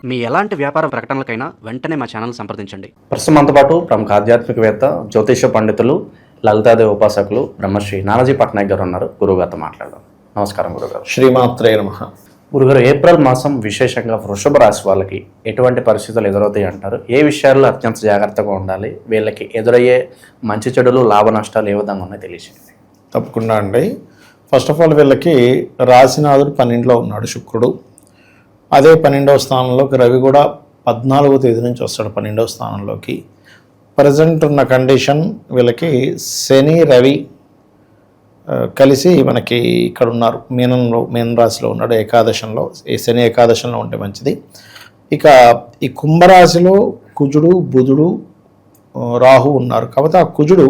మీ ఎలాంటి వ్యాపార ప్రకటనలకైనా వెంటనే మా ఛానల్ సంప్రదించండి. ప్రస్తుతం మనతో పాటు ప్రముఖ ఆధ్యాత్మికవేత్త, జ్యోతిష పండితులు, లలితాదేవి ఉపాసకులు బ్రహ్మశ్రీ నానాజీ పట్నాయక్ గారు ఉన్నారు. గురుగారితో మాట్లాడదాం. నమస్కారం గురుగారు. శ్రీమాత్రే నమః. గురుగారు, ఏప్రిల్ మాసం విశేషంగా వృషభ రాశి వాళ్ళకి ఎటువంటి పరిస్థితులు ఎదురవుతాయి అంటారు? ఏ విషయాల్లో అత్యంత జాగ్రత్తగా ఉండాలి? వీళ్ళకి ఎదురయ్యే మంచి చెడులు, లాభ నష్టాలు ఏ విధంగా ఉన్నాయో తెలియజేయండి. తప్పకుండా అండి. ఫస్ట్ ఆఫ్ ఆల్ వీళ్ళకి రాశినాథుడు 12లో ఉన్నాడు, శుక్రుడు. అదే 12వ స్థానంలోకి రవి కూడా 14వ తేదీ నుంచి వస్తాడు 12వ స్థానంలోకి. ప్రజెంట్ ఉన్న కండిషన్ వీళ్ళకి శని రవి కలిసి మనకి ఇక్కడ ఉన్నారు, మీన రాశిలో ఉన్నాడు, ఏకాదశంలో. ఈ శని ఏకాదశంలో ఉంటే మంచిది. ఇక ఈ కుంభరాశిలో కుజుడు, బుధుడు, రాహు ఉన్నారు. కాబట్టి ఆ కుజుడు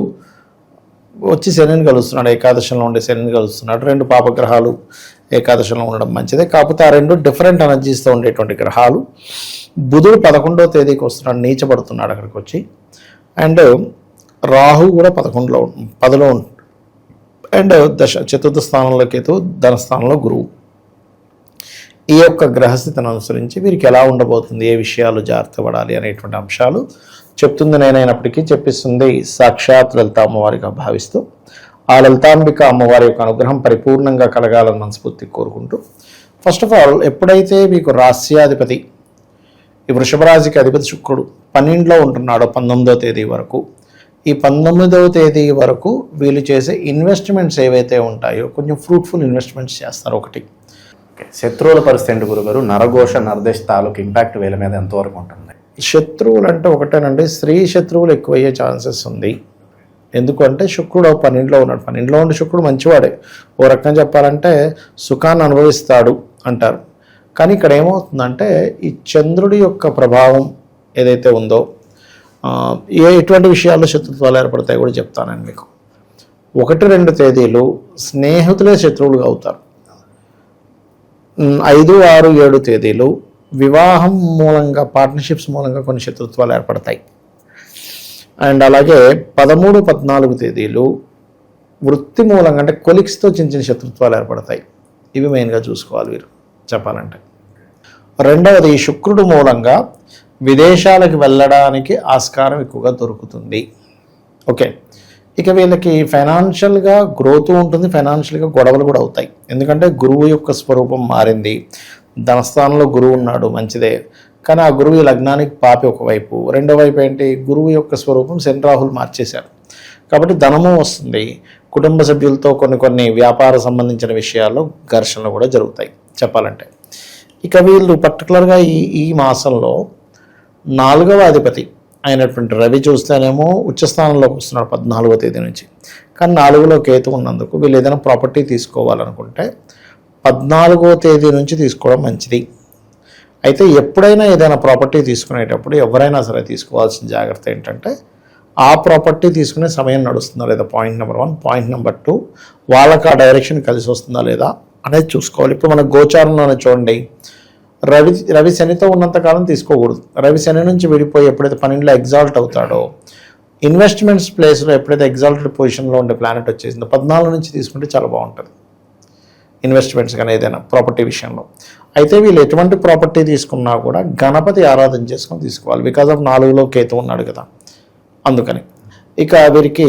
వచ్చి శనిని కలుస్తున్నాడు, ఏకాదశంలో ఉండే శనిని కలుస్తున్నాడు. రెండు పాపగ్రహాలు ఏకాదశంలో ఉండడం మంచిదే. కాకపోతే ఆ రెండు డిఫరెంట్ ఎనర్జీస్తో ఉండేటువంటి గ్రహాలు. బుధుడు 11వ తేదీకి వస్తున్నాడు, నీచబడుతున్నాడు అక్కడికి వచ్చి. అండ్ రాహు కూడా 10లో ఉంటుంది. అండ్ చతుర్థ స్థానంలో కేతు, ధనస్థానంలో గురువు. ఈ యొక్క గ్రహస్థితిని అనుసరించి వీరికి ఎలా ఉండబోతుంది, ఏ విషయాలు జాగ్రత్త పడాలి అనేటువంటి అంశాలు చెప్తుంది నేనైనప్పటికీ చెప్పిస్తుంది సాక్షాత్ లలిత అమ్మవారిగా భావిస్తూ, ఆ లలితాంబిక అమ్మవారి యొక్క అనుగ్రహం పరిపూర్ణంగా కలగాలని మనస్ఫూర్తి కోరుకుంటూ, ఫస్ట్ ఆఫ్ ఆల్ ఎప్పుడైతే మీకు రాస్యాధిపతి, ఈ వృషభ రాశికి అధిపతి శుక్రుడు 12లో ఉంటున్నాడో 19వ తేదీ వరకు, ఈ 19వ తేదీ వరకు వీళ్ళు చేసే ఇన్వెస్ట్మెంట్స్ ఏవైతే ఉంటాయో కొంచెం ఫ్రూట్ఫుల్ ఇన్వెస్ట్మెంట్స్ చేస్తారు. ఒకటి, శత్రువుల పరిస్థితి ఏంటి గురుగారు? నరఘోష, నరదేశ తాలూకు ఇంపాక్ట్ వీళ్ళ మీద ఎంతవరకు ఉంటుంది? శత్రువులు అంటే ఒకటేనండి, స్త్రీ శత్రువులు ఎక్కువయ్యే ఛాన్సెస్ ఉంది. ఎందుకంటే శుక్రుడు 12లో ఉన్నాడు. 12లో ఉండి శుక్రుడు మంచివాడే, ఓ రకంగా చెప్పాలంటే సుఖాన్ని అనుభవిస్తాడు అంటారు. కానీ ఇక్కడ ఏమవుతుందంటే ఈ చంద్రుడి యొక్క ప్రభావం ఏదైతే ఉందో, ఎటువంటి విషయాల్లో శత్రుత్వాలు ఏర్పడతాయి కూడా చెప్తానండి మీకు. 1, 2 తేదీలు స్నేహితులే శత్రువులుగా అవుతారు. 5, 6, 7 తేదీలు వివాహం మూలంగా, పార్ట్నర్షిప్స్ మూలంగా కొన్ని శత్రుత్వాలు ఏర్పడతాయి. అండ్ అలాగే 13, 14 తేదీలు వృత్తి మూలంగా, అంటే కొలిక్స్తో చిన్న చిన్న శత్రుత్వాలు ఏర్పడతాయి. ఇవి మెయిన్గా చూసుకోవాలి వీరు చెప్పాలంటే. రెండవది, శుక్రుడు మూలంగా విదేశాలకు వెళ్ళడానికి ఆస్కారం ఎక్కువగా దొరుకుతుంది. ఓకే, ఇక వీళ్ళకి ఫైనాన్షియల్గా గ్రోత్ ఉంటుంది, ఫైనాన్షియల్గా గొడవలు కూడా అవుతాయి. ఎందుకంటే గురువు యొక్క స్వరూపం మారింది, ధనస్థానంలో గురువు ఉన్నాడు, మంచిదే. కానీ ఆ గురువు లగ్నానికి పాపి ఒకవైపు, రెండో వైపు ఏంటి, గురువు యొక్క స్వరూపం శని రాహులు మార్చేశారు. కాబట్టి ధనము వస్తుంది. కుటుంబ సభ్యులతో కొన్ని వ్యాపార సంబంధించిన విషయాల్లో ఘర్షణలు కూడా జరుగుతాయి చెప్పాలంటే. ఇక వీళ్ళు పర్టికులర్గా ఈ మాసంలో 4వ అధిపతి అయినటువంటి రవి చూస్తేనేమో ఉచ్చస్థానంలోకి వస్తున్నాడు 14వ తేదీ నుంచి. కానీ 4లో కేతు ఉన్నందుకు వీళ్ళు ఏదైనా ప్రాపర్టీ తీసుకోవాలనుకుంటే 14వ తేదీ నుంచి తీసుకోవడం మంచిది. అయితే ఎప్పుడైనా ఏదైనా ప్రాపర్టీ తీసుకునేటప్పుడు ఎవరైనా సరే తీసుకోవాల్సిన జాగ్రత్త ఏంటంటే, ఆ ప్రాపర్టీ తీసుకునే సమయం నడుస్తుందా లేదా, పాయింట్ నెంబర్ 1. పాయింట్ నెంబర్ 2, వాళ్ళకి ఆ డైరెక్షన్ కలిసి వస్తుందా లేదా అనేది చూసుకోవాలి. ఇప్పుడు మన గోచారంలోనే చూడండి, రవి శనితో ఉన్నంతకాలం తీసుకోకూడదు. రవి శని నుంచి విడిపోయి ఎప్పుడైతే 12లో ఎగ్జాల్ట్ అవుతాడో, ఇన్వెస్ట్మెంట్స్ ప్లేస్లో ఎప్పుడైతే ఎగ్జాల్టెడ్ పొజిషన్లో ఉండే ప్లానెట్ వచ్చేసిందో 14 నుంచి తీసుకుంటే చాలా బాగుంటుంది ఇన్వెస్ట్మెంట్స్ కానీ ఏదైనా ప్రాపర్టీ విషయంలో. అయితే వీళ్ళు ఎటువంటి ప్రాపర్టీ తీసుకున్నా కూడా గణపతి ఆరాధన చేసుకొని తీసుకోవాలి. బికాజ్ ఆఫ్ 4లో కేతు ఉన్నాడు కదా, అందుకని. ఇక వీరికి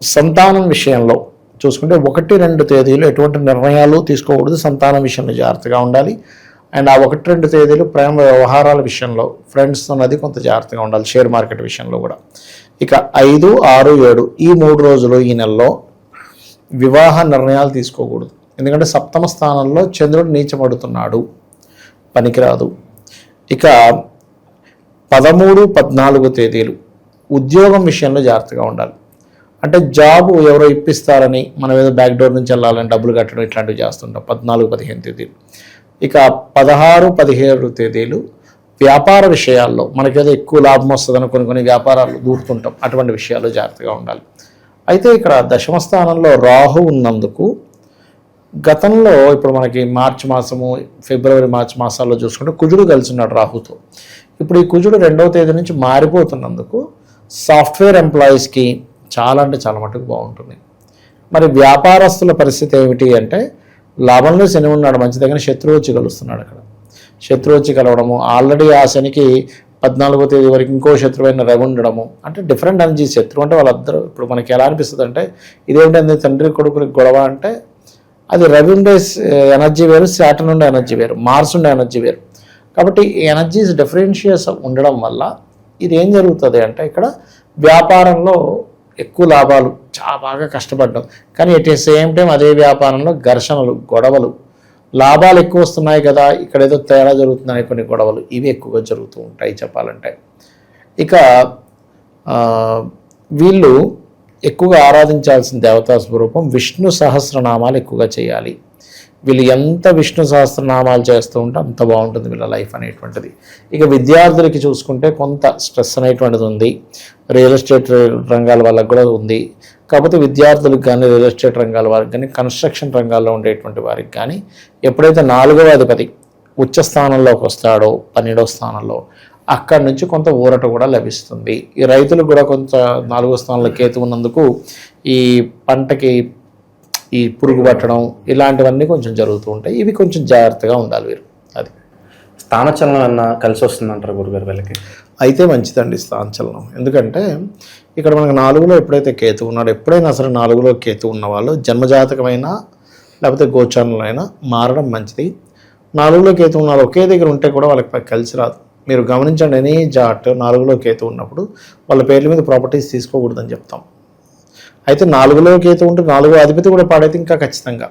సంతానం విషయంలో చూసుకుంటే 1, 2 తేదీలు ఎటువంటి నిర్ణయాలు తీసుకోకూడదు, సంతానం విషయంలో జాగ్రత్తగా ఉండాలి. అండ్ ఆ 1, 2 తేదీలు ప్రేమ వ్యవహారాల విషయంలో ఫ్రెండ్స్ అన్నది కొంత జాగ్రత్తగా ఉండాలి, షేర్ మార్కెట్ విషయంలో కూడా. ఇక 5, 6, 7 ఈ 3 రోజులు ఈ నెలలో వివాహ నిర్ణయాలు తీసుకోకూడదు. ఎందుకంటే 7వ స్థానంలో చంద్రుడు నీచబడుతున్నాడు, పనికిరాదు. ఇక 13, 14 తేదీలు ఉద్యోగం విషయంలో జాగ్రత్తగా ఉండాలి. అంటే జాబ్ ఎవరో ఇప్పిస్తారని మనం ఏదో బ్యాక్ డోర్ నుంచి వెళ్ళాలని డబ్బులు కట్టడం ఇట్లాంటివి చేస్తుంటాం 14, 15 తేదీలు. ఇక 16, 17 తేదీలు వ్యాపార విషయాల్లో మనకేదో ఎక్కువ లాభం వస్తుందని కొన్ని వ్యాపారాలు దూరుతుంటాం, అటువంటి విషయాల్లో జాగ్రత్తగా ఉండాలి. అయితే ఇక్కడ 10వ స్థానంలో రాహు ఉన్నందుకు గతంలో ఇప్పుడు మనకి మార్చి మాసము, ఫిబ్రవరి, మార్చి మాసాల్లో చూసుకుంటే కుజుడు కలిసి ఉన్నాడు రాహుతో. ఇప్పుడు ఈ కుజుడు 2వ తేదీ నుంచి మారిపోతున్నందుకు సాఫ్ట్వేర్ ఎంప్లాయీస్కి చాలా అంటే చాలా మటుకు బాగుంటుంది. మరి వ్యాపారస్తుల పరిస్థితి ఏమిటి అంటే, లాభంలో శని ఉన్నాడు మంచిదే, కానీ శత్రువు వచ్చి కలుస్తున్నాడు అక్కడ. శత్రువు వచ్చి కలవడము, ఆల్రెడీ ఆ శనికి 14వ తేదీ వరకు ఇంకో శత్రువైన రవి ఉండడము, అంటే డిఫరెంట్ ఎనర్జీ. శత్రువు అంటే వాళ్ళందరూ ఇప్పుడు మనకి ఎలా అనిపిస్తుంది అంటే ఇదేంటంటే తండ్రి కొడుకులకి గొడవ అంటే అది రవి ఉండే ఎనర్జీ వేరు, శాటర్న్ ఉండే ఎనర్జీ వేరు, మార్స్ ఉండే ఎనర్జీ వేరు. కాబట్టి ఈ ఎనర్జీస్ డిఫరెన్షియస్ ఉండడం వల్ల ఇది ఏం జరుగుతుంది అంటే ఇక్కడ వ్యాపారంలో ఎక్కువ లాభాలు, చాలా బాగా కష్టపడ్డాం, కానీ ఎట్ ది సేమ్ టైం అదే వ్యాపారంలో ఘర్షణలు, గొడవలు. లాభాలు ఎక్కువ వస్తున్నాయి కదా, ఇక్కడ ఏదో తేడా జరుగుతున్నాయి, కొన్ని గొడవలు ఇవి ఎక్కువగా జరుగుతూ ఉంటాయి చెప్పాలంటే. ఇక వీళ్ళు ఎక్కువగా ఆరాధించాల్సిన దేవతా స్వరూపం విష్ణు సహస్రనామాలు ఎక్కువగా చేయాలి. వీళ్ళు ఎంత విష్ణు సహస్రనామాలు చేస్తూ ఉంటే అంత బాగుంటుంది వీళ్ళ లైఫ్ అనేటువంటిది. ఇక విద్యార్థులకి చూసుకుంటే కొంత స్ట్రెస్ అనేటువంటిది ఉంది, రియల్ ఎస్టేట్ రంగాల వాళ్ళకి కూడా ఉంది. కాకపోతే విద్యార్థులకు కానీ, రియల్ ఎస్టేట్ రంగాల వారికి కానీ, కన్స్ట్రక్షన్ రంగాల్లో ఉండేటువంటి వారికి కానీ ఎప్పుడైతే 4వ అధిపతి ఉచ్చ స్థానంలోకి వస్తాడో 12వ స్థానంలో, అక్కడి నుంచి కొంత ఊరట కూడా లభిస్తుంది. ఈ రైతులకు కూడా కొంత 4వ స్థానంలో కేతు ఉన్నందుకు ఈ పంటకి ఈ పురుగు పట్టడం ఇలాంటివన్నీ కొంచెం జరుగుతూ ఉంటాయి. ఇవి కొంచెం జాగ్రత్తగా ఉండాలి వీరు. అది స్థానచలనం అన్న కలిసి వస్తుందంటారు గురుగారు వీళ్ళకి? అయితే మంచిదండి స్థానచలనం. ఎందుకంటే ఇక్కడ మనకు 4లో ఎప్పుడైతే కేతు ఉన్నాడో, ఎప్పుడైనా అసలు 4లో కేతు ఉన్న వాళ్ళు జన్మజాతకమైనా లేకపోతే గోచారంలో మారడం మంచిది. 4లో కేతు ఉన్నారు ఒకే దగ్గర ఉంటే కూడా వాళ్ళకి కలిసి రాదు. మీరు గమనించండి, ఎనీ జాట్ 4లో కేతు ఉన్నప్పుడు వాళ్ళ పేర్ల మీద ప్రాపర్టీస్ తీసుకోకూడదని చెప్తాం. అయితే 4లో కేతు ఉంటే 4వ అధిపతి కూడా పాడైతే ఇంకా ఖచ్చితంగా.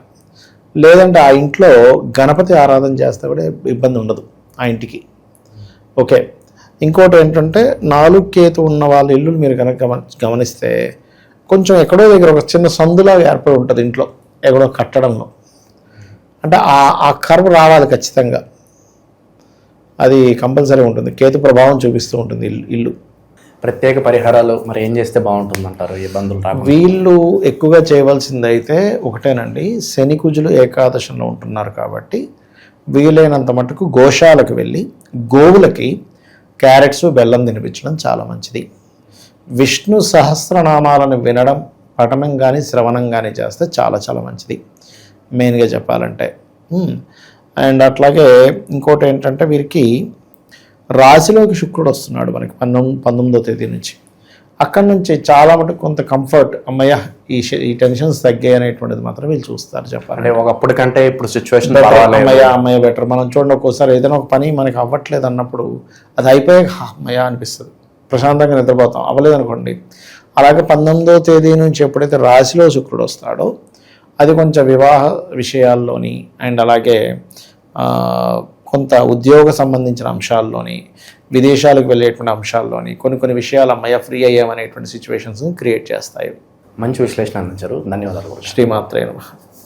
లేదంటే ఆ ఇంట్లో గణపతి ఆరాధన చేస్తే కూడా ఇబ్బంది ఉండదు ఆ ఇంటికి. ఓకే, ఇంకోటి ఏంటంటే 4 కేతు ఉన్న వాళ్ళ ఇల్లు మీరు కనుక గమనిస్తే కొంచెం ఎక్కడో దగ్గర ఒక చిన్న సందులా ఏర్పడి ఉంటుంది ఇంట్లో, ఎక్కడో కట్టడంలో. అంటే ఆ కర్వ్ రావాలి ఖచ్చితంగా, అది కంపల్సరీ ఉంటుంది. కేతు ప్రభావం చూపిస్తూ ఉంటుంది ఇల్లు. ప్రత్యేక పరిహారాలు మరి ఏం చేస్తే బాగుంటుంది అంటారు ఇబ్బందులు రాకుండా? వీళ్ళు ఎక్కువగా చేయవలసింది అయితే ఒకటేనండి, శని కుజులు ఏకాదశంలో ఉంటున్నారు కాబట్టి వీలైనంత మటుకు గోశాలకు వెళ్ళి గోవులకి క్యారెట్స్, బెల్లం తినిపించడం చాలా మంచిది. విష్ణు సహస్రనామాలను వినడం, పఠనం కానీ శ్రవణం కానీ చేస్తే చాలా చాలా మంచిది మెయిన్గా చెప్పాలంటే. అండ్ అట్లాగే ఇంకోటి ఏంటంటే వీరికి రాశిలోకి శుక్రుడు వస్తున్నాడు మనకి 19వ తేదీ నుంచి. అక్కడి నుంచి చాలా మటుకు కొంత కంఫర్ట్, అమ్మయ్య ఈ టెన్షన్స్ తగ్గాయి అనేటువంటిది మాత్రం వీళ్ళు చూస్తారు చెప్పాలంటే. ఒకప్పటి కంటే ఇప్పుడు సిచ్యువేషన్ అమ్మయ్య బెటర్. మనం చూడండి, ఒక్కోసారి ఏదైనా ఒక పని మనకి అవ్వట్లేదు అన్నప్పుడు అది అయిపోయాక అమ్మయ్య అనిపిస్తుంది, ప్రశాంతంగా నిద్రపోతాం. అవ్వలేదు అనుకోండి. అలాగే 19వ తేదీ నుంచి ఎప్పుడైతే రాశిలో శుక్రుడు వస్తాడో అది కొంచెం వివాహ విషయాల్లోని అండ్ అలాగే కొంత ఉద్యోగ సంబంధించిన అంశాల్లోని, విదేశాలకు వెళ్ళేటువంటి అంశాల్లోని కొన్ని విషయాలు అమ్మయ్య ఫ్రీ అయ్యామనేటువంటి సిచ్యువేషన్స్ క్రియేట్ చేస్తాయి. మంచి విశ్లేషణ అందించారు, ధన్యవాదాలు. శ్రీమాత్రే నమః.